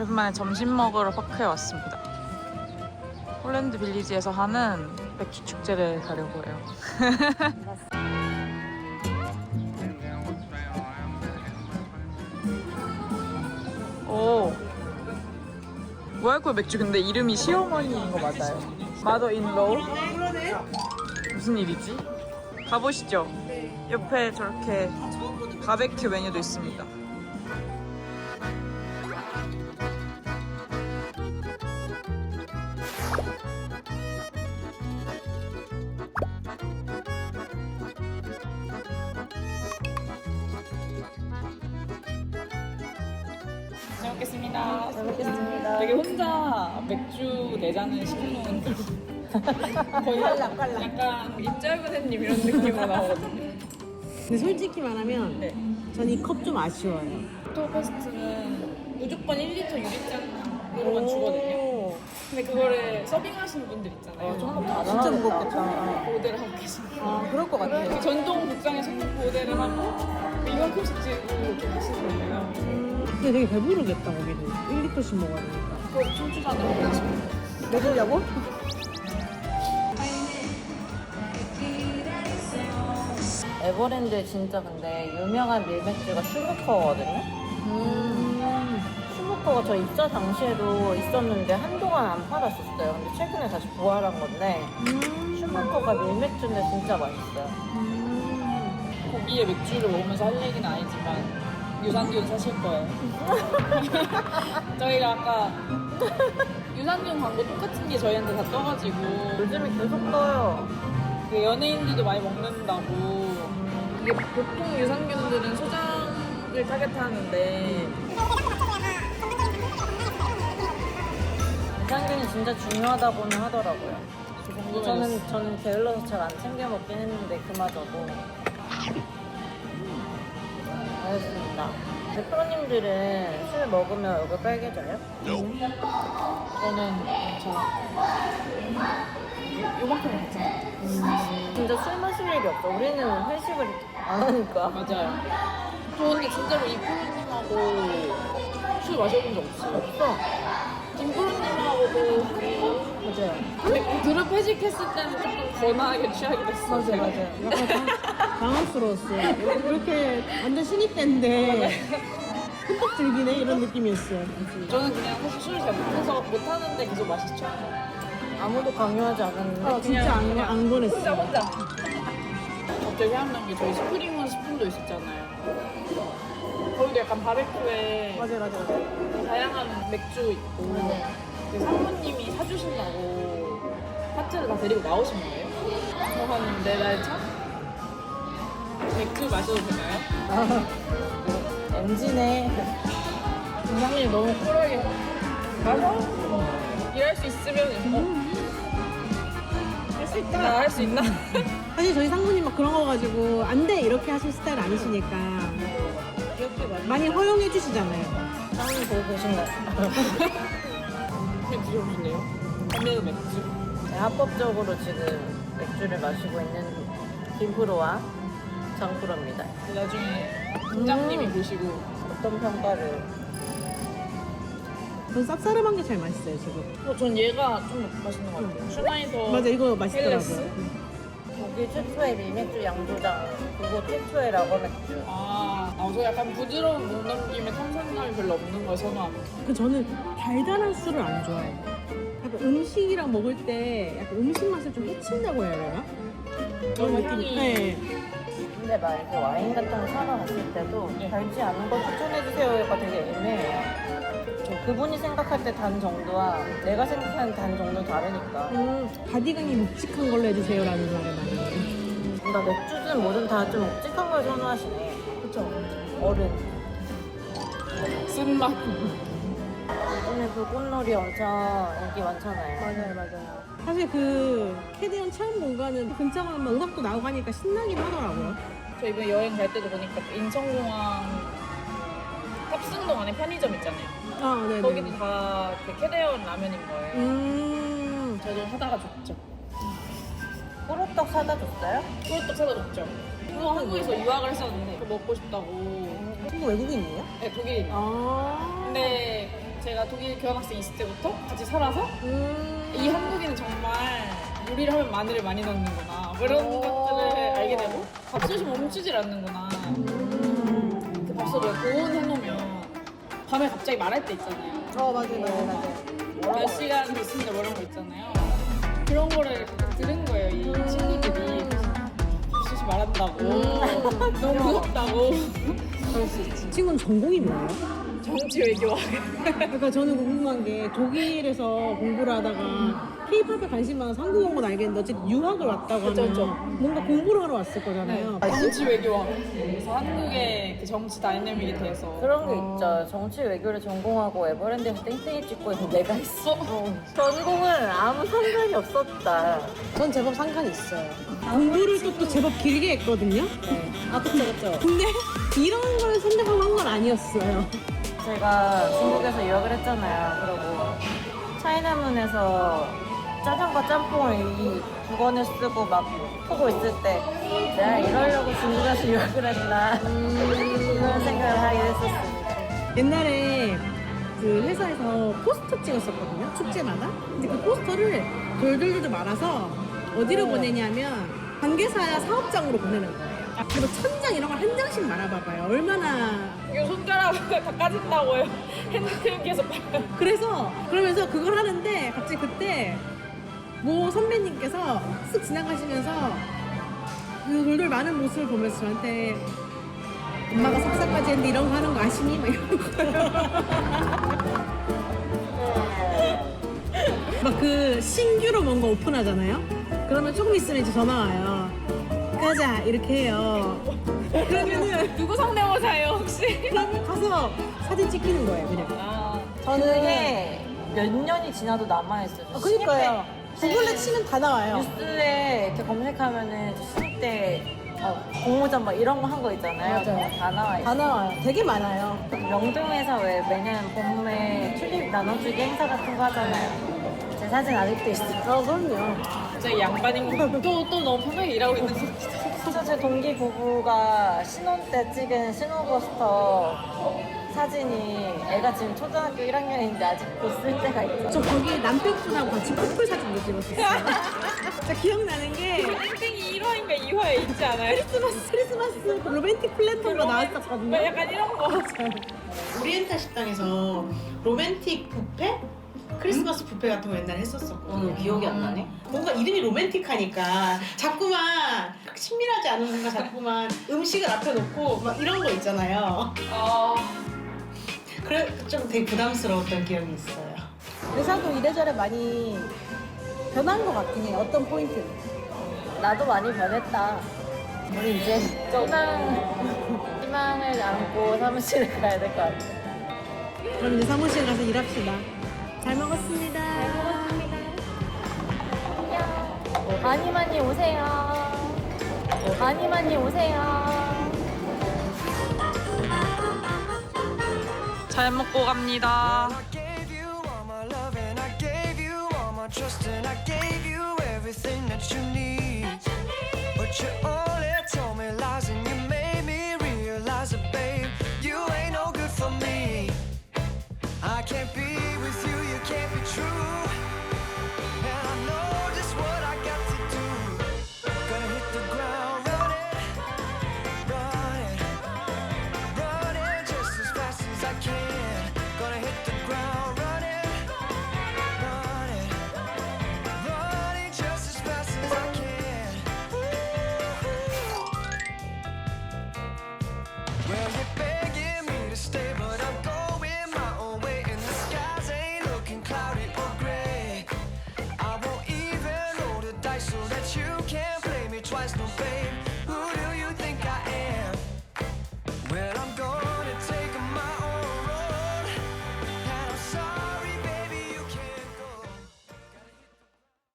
오랜만에 점심 먹으러 파크에 왔습니다. 홀랜드 빌리지에서 하는 맥주 축제를 가려고 해요. 오, 모알콜 맥주 근데 이름이 시어머니인 거 맞아요? 마더 인로우? 무슨 일이지? 가보시죠. 옆에 저렇게 바베큐 메뉴도 있습니다. 잘 먹겠습니다. 잘 먹겠습니다. 되게 혼자 맥주 내자는 시키는 거의 약간 임재혁 선생님 이런 느낌으로 나오거든요. 근데 솔직히 말하면 네. 전 이 컵 좀 아쉬워요. oktoberfest는 무조건 1리터 유리잔으로만 주거든요. 근데 그거를 서빙하시는 분들 있잖아요. 조금 다 진짜 무겁겠다. 보호대를 하고 계시는 아, 그럴 것 같아요. 그 전동 복장에 손님 보호대를 하고 이만큼씩 들고 이렇게 하시는 거예요. 근데 되게 배부르겠다, 거기는. 1리터씩 먹어야 되니까. 그거 춤추자는 거죠. 내보려고? 에버랜드에 진짜 근데 유명한 밀맥주가 슈무커거든요. 슈무커가 저 입사 당시에도 있었는데 한동안 안 팔았었어요. 근데 최근에 다시 부활한 건데 슈무커가 밀맥주인데 진짜 맛있어요. 고기에 맥주를 먹으면서 할 얘기는 아니지만 유산균 사실 거예요. 저희가 아까 유산균 광고 똑같은 게 저희한테 다 떠가지고 요즘에 계속 떠요. 그 연예인들도 많이 먹는다고. 이게 보통 유산균들은 소장을 타겟하는데 유산균이 진짜 중요하다고는 하더라고요. 궁금해졌어요. 저는 게을러서 잘 안 챙겨 먹긴 했는데 그마저도 알겠습니다. 대표님들은 술 먹으면 얼굴 빨개져요? 저는 괜찮아. 요만큼 괜찮아. 진짜 술 마실 일이 없어. 우리는 회식을 안 하니까. 맞아요. 저 근데 진짜로 이 프로님하고 술 마셔본 적 없어요. 없어. 김프로님하고도 맞아요. 근데 드럽 회식했을 때는 조금 거나하게 취하게 됐어요. 약간 당황스러웠어요. 이렇게 완전 신입 때인데 흠뻑 즐기네? 이런 느낌이었어요. 저는 그냥 사실 술을 잘 못해서 못하는데 계속 마시죠. 아무도 강요하지 않았는데. 아, 진짜 안 권했어요. 혼자. 갑자기 생각난 게 저희 스프링원 스푼도 있었잖아요. 거기도 약간 바베큐에 맞아요. 다양한 맥주 있고 그 사모님이 사주신다고 파트를 다 데리고 나오신 거예요. 저 한 4달 차? 맥주 마셔도 되나요? 엔진에. 부장님 너무 쿨하게 마셔? 일할 수 있으면 할 수 있다. 나 할 수 있나? 사실 저희 상무님 막 그런 거 가지고 안 돼 이렇게 하실 스타일 아니시니까 많이 허용해 주시잖아요. 사모님 보고 계신가요? 그냥 드셔보실래요? 근데도 맥주. 네, 합법적으로 지금 맥주를 마시고 있는 김프로와 장프로입니다. 나중에 팀장님이 보시고 어떤 평가를? 전 쌉싸름한 게 제일 맛있어요 지금. 전 얘가 좀 맛있는 것 같아요. 슈나이더 맞아, 이거 맛있더라고요. 헬레스? 독일 최초의 밀맥주 양조장, 그리고 최초의 라거 맥주. 저 약간 부드러운 목 넘김에 탄산감이 별로 없는 걸 선호합니다. 저는 달달한 술을 안 좋아해요. 약간 음식이랑 먹을 때 약간 음식 맛을 좀 해친다고 해야 되나? 너무 향이 네. 근데 막 이렇게 와인 같은 거 사러 갔을 때도 네. 달지 않은 걸 추천해주세요가 되게 애매해요. 그분이 생각할 때 단 정도와 내가 생각하는 단 정도는 다르니까. 바디감이 묵직한 걸로 해주세요라는 말을 많이 해요. 그러니까 맥주든 뭐든 다 좀 묵직한 걸 선호하시네. 그쵸? 어른. 쓴맛. 요즘에 그 꽃놀이 엄청 인기 많잖아요. 맞아요. 사실 그 캐대언 체험 공간은 근처가 막 음악도 나오고 하니까 신나긴 하더라고요. 저 이번에 여행 갈 때도 보니까 인천공항 탑승동 안에 편의점 있잖아요. 아, 네네. 거기도 다 그 캐대언 라면인 거예요. 저도 사다가 줬죠. 꾸루떡 사다 줬어요? 꿀떡 사다 줬죠. 그거 한국에서 유학을 했었는데 그거 먹고 싶다고. 친구 외국인이에요? 네, 독일인. 아. 근데 제가 독일 교환학생 있을 때부터 같이 살아서 이 한국인은 정말 요리를 하면 마늘을 많이 넣는구나 뭐 이런 것들을 알게 되고 밥솥이 멈추질 않는구나. 그 밥솥을 보온해놓으면 밤에 갑자기 말할 때 있잖아요. 맞아요. 몇 시간 됐습니다 뭐 이런 거 있잖아요. 그런 거를 들은 거예요. 이 친구들이 밥솥이 말한다고 너무 무섭다고. 그럴 수 있지. 친구는 전공이 뭐예요? 정치 외교학. 그러니까 저는 궁금한 게 독일에서 공부를 하다가 K-팝에 관심 많아서 한국 온 건 알겠는데 어쨌든 유학을 왔다고 하면 그쵸. 뭔가 공부를 하러 왔을 거잖아요. 정치 외교학. 그래서 한국의 그 정치 다이내믹에 대해서 그런 게 있죠. 정치 외교를 전공하고 에버랜드에서 땡땡이 찍고 있는 내가 있어. 전공은 아무 상관이 없었다. 전 제법 상관이 있어요. 공부를 또 제법 길게 했거든요. 아, 그쵸. 근데 이런 걸 생각하고 한 건 아니었어요. 제가 중국에서 유학을 했잖아요. 그리고 차이나문에서 짜장과 짬뽕을 이 두 권을 쓰고 막 보고 있을 때 내가 이러려고 중국에서 유학을 했나 그런 생각을 하게 됐었습니다. 옛날에 그 회사에서 포스터 찍었었거든요. 축제마다. 근데 그 포스터를 돌돌돌 말아서 어디로 보내냐면 관계사 사업장으로 보내는 거예요. 그리고 천장 이런 걸 한 장씩 말아봐봐요. 얼마나. 이거 손가락을 다 까진다고요. 핸드크림께서 봐요. 그래서 그러면서 그걸 하는데 갑자기 그때 모 선배님께서 쓱 지나가시면서 그 돌돌 많은 모습을 보면서 저한테 엄마가 석사까지 했는데 이런 거 하는 거 아시니? 막 이런 거예요. 막 그 신규로 뭔가 오픈하잖아요? 그러면 조금 있으면 이제 전화 와요. 가자 이렇게 해요. 그러면은 누구 성대모사예요 혹시? 그러면 가서 사진 찍히는 거예요 그냥. 아, 그게 몇 년이 지나도 남아있어요. 그러니까요. 구글에 치면 다 나와요. 뉴스에 이렇게 검색하면은 신입 때 공모전 막 이런 거 한 거 있잖아요. 맞아요. 다 나와있어요. 다 나와요. 되게 많아요. 명동에서 왜 매년 봄에 튤립 나눠주기 행사 같은 거 하잖아요. 제 사진 아직도 있어요. 그럼요. 갑자기 양반인 또 너무 편하게 일하고 있는 것 같아요. 진짜 제 동기 부부가 신혼 때 찍은 신혼버스터 사진이 애가 지금 초등학교 1학년인데 아직도 쓸 때가 있죠. 저 거기 남편분하고 같이 커플 사진도 찍었었어요. 진짜 기억나는 게 땡땡이 1화인가 2화에 있지 않아요? 크리스마스 로맨틱 플랜터가 나왔었거든요. 뭐 약간 이런 거. 오리엔탈 식당에서 로맨틱 뷔페? 크리스마스 뷔페 같은 거 옛날에 했었었거든요. 기억이 안 나네. 뭔가 이름이 로맨틱하니까 자꾸만 친밀하지 않은 뭔가 자꾸만 음식을 앞에 놓고 막 이런 거 있잖아요. 그래 좀 되게 부담스러웠던 기억이 있어요. 회사도 이래저래 많이 변한 것 같긴 해요. 어떤 포인트? 나도 많이 변했다. 우리 이제 희망을 안고 사무실에 가야 될 것 같아. 그럼 이제 사무실 가서 일합시다. 잘 먹었습니다. 많이 많이 오세요. 많이 많이 오세요. 잘 먹고 갑니다. I gave you all my love and I gave you all my trust and I gave you everything that you need. But you only told me lies and you made me realize that, babe, you ain't no good for me. I can't be with you, you can't be true. And I know just what I got to do. Gonna hit the ground running, running, running just as fast as I can. Gonna hit the ground running, running, running just as fast as I can. Well,